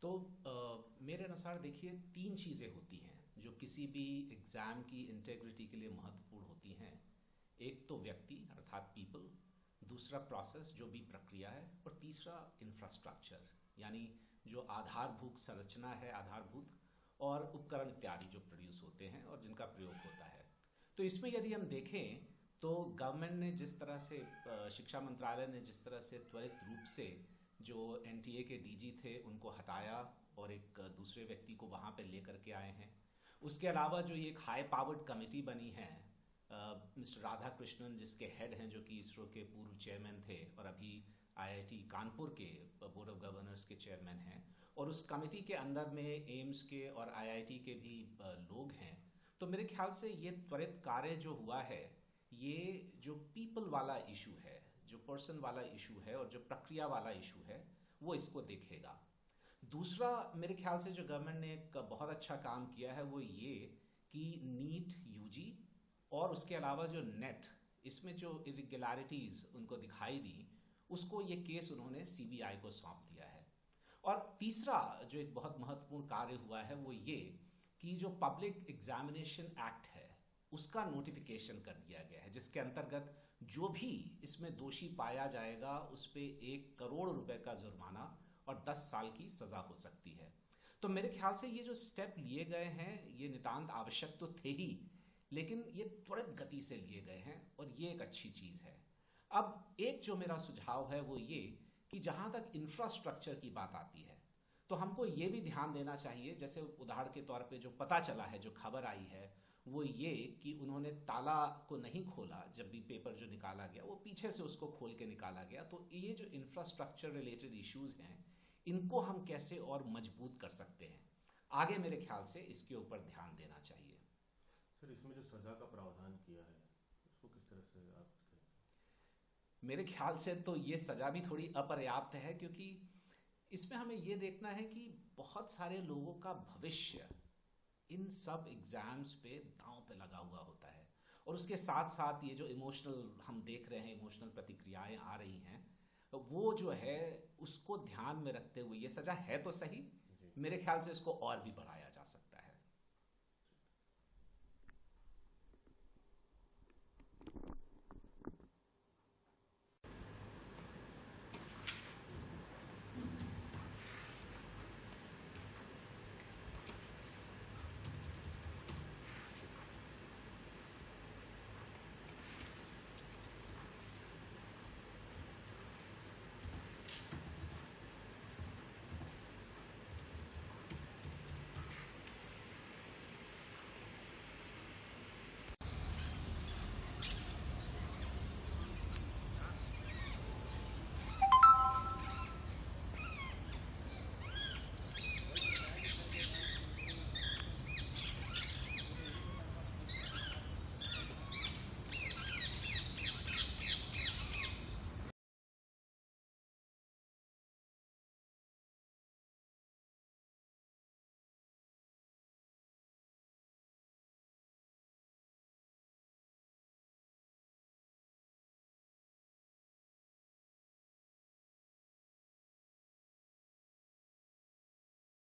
तो मेरे अनुसार देखिए तीन चीज़ें होती हैं जो किसी भी एग्ज़ाम की इंटेग्रिटी के लिए महत्वपूर्ण होती हैं। एक तो व्यक्ति अर्थात पीपल, दूसरा प्रोसेस जो भी प्रक्रिया है, और तीसरा इंफ्रास्ट्रक्चर यानी जो आधारभूत संरचना है, आधारभूत और उपकरण इत्यादि जो प्रोड्यूस होते हैं और जिनका प्रयोग होता है। तो इसमें यदि हम देखें तो गवर्नमेंट ने जिस तरह से शिक्षा मंत्रालय ने जिस तरह से त्वरित रूप से जो एनटीए के डीजी थे उनको हटाया और एक दूसरे व्यक्ति को वहाँ पे लेकर के आए हैं। उसके अलावा जो ये एक हाई पावर्ड कमेटी बनी है, मिस्टर राधा कृष्णन जिसके हेड हैं, जो कि इसरो के पूर्व चेयरमैन थे और अभी आईआईटी कानपुर के बोर्ड ऑफ गवर्नर्स के चेयरमैन हैं, और उस कमेटी के अंदर में एम्स के और आईआईटी के भी लोग हैं। तो मेरे ख्याल से ये त्वरित कार्य जो हुआ है, ये जो पीपल वाला इशू है, जो पर्सन वाला इशू है और जो प्रक्रिया वाला इशू है, वो इसको देखेगा। दूसरा मेरे ख्याल से जो गवर्नमेंट ने एक बहुत अच्छा काम किया है वो ये कि नीट यूजी और उसके अलावा जो नेट, इसमें जो इरेगुलरिटीज उनको दिखाई दी, उसको ये केस उन्होंने सीबीआई को सौंप दिया है। और तीसरा जो एक बहुत महत्वपूर्ण कार्य हुआ है वो ये कि जो पब्लिक एग्जामिनेशन एक्ट है उसका नोटिफिकेशन कर दिया गया है, जिसके अंतर्गत जो भी इसमें दोषी पाया जाएगा उस पे 1 करोड़ रुपए का जुर्माना और 10 साल की सजा हो सकती है। तो मेरे ख्याल से ये जो स्टेप लिए गए हैं ये नितांत आवश्यक तो थे ही, लेकिन ये त्वरित गति से लिए गए हैं और ये एक अच्छी चीज है। अब एक जो मेरा सुझाव है वो ये कि जहां तक इंफ्रास्ट्रक्चर की बात आती है तो हमको ये भी ध्यान देना चाहिए, जैसे उदाहरण के तौर पे जो पता चला है, जो खबर आई है, वो ये कि उन्होंने ताला को नहीं खोला। जब भी पेपर जो निकाला गया वो पीछे से उसको खोल के निकाला गया। तो ये जो इंफ्रास्ट्रक्चर रिलेटेड इश्यूज हैं, इनको हम कैसे और मजबूत कर सकते हैं, आगे मेरे ख्याल से इसके ऊपर ध्यान देना चाहिए। सर, इसमें जो सजा का प्रावधान किया है उसको किस तरह से आप कहते हैं? मेरे ख्याल से तो ये सजा भी थोड़ी अपर्याप्त है, क्योंकि इसमें हमें ये देखना है कि बहुत सारे लोगों का भविष्य इन सब एग्जाम्स पे दांव पे लगा हुआ होता है, और उसके साथ साथ ये जो इमोशनल हम देख रहे हैं, इमोशनल प्रतिक्रियाएं आ रही हैं, वो जो है उसको ध्यान में रखते हुए ये सजा है तो सही, मेरे ख्याल से इसको और भी बढ़ाया जा सकता है।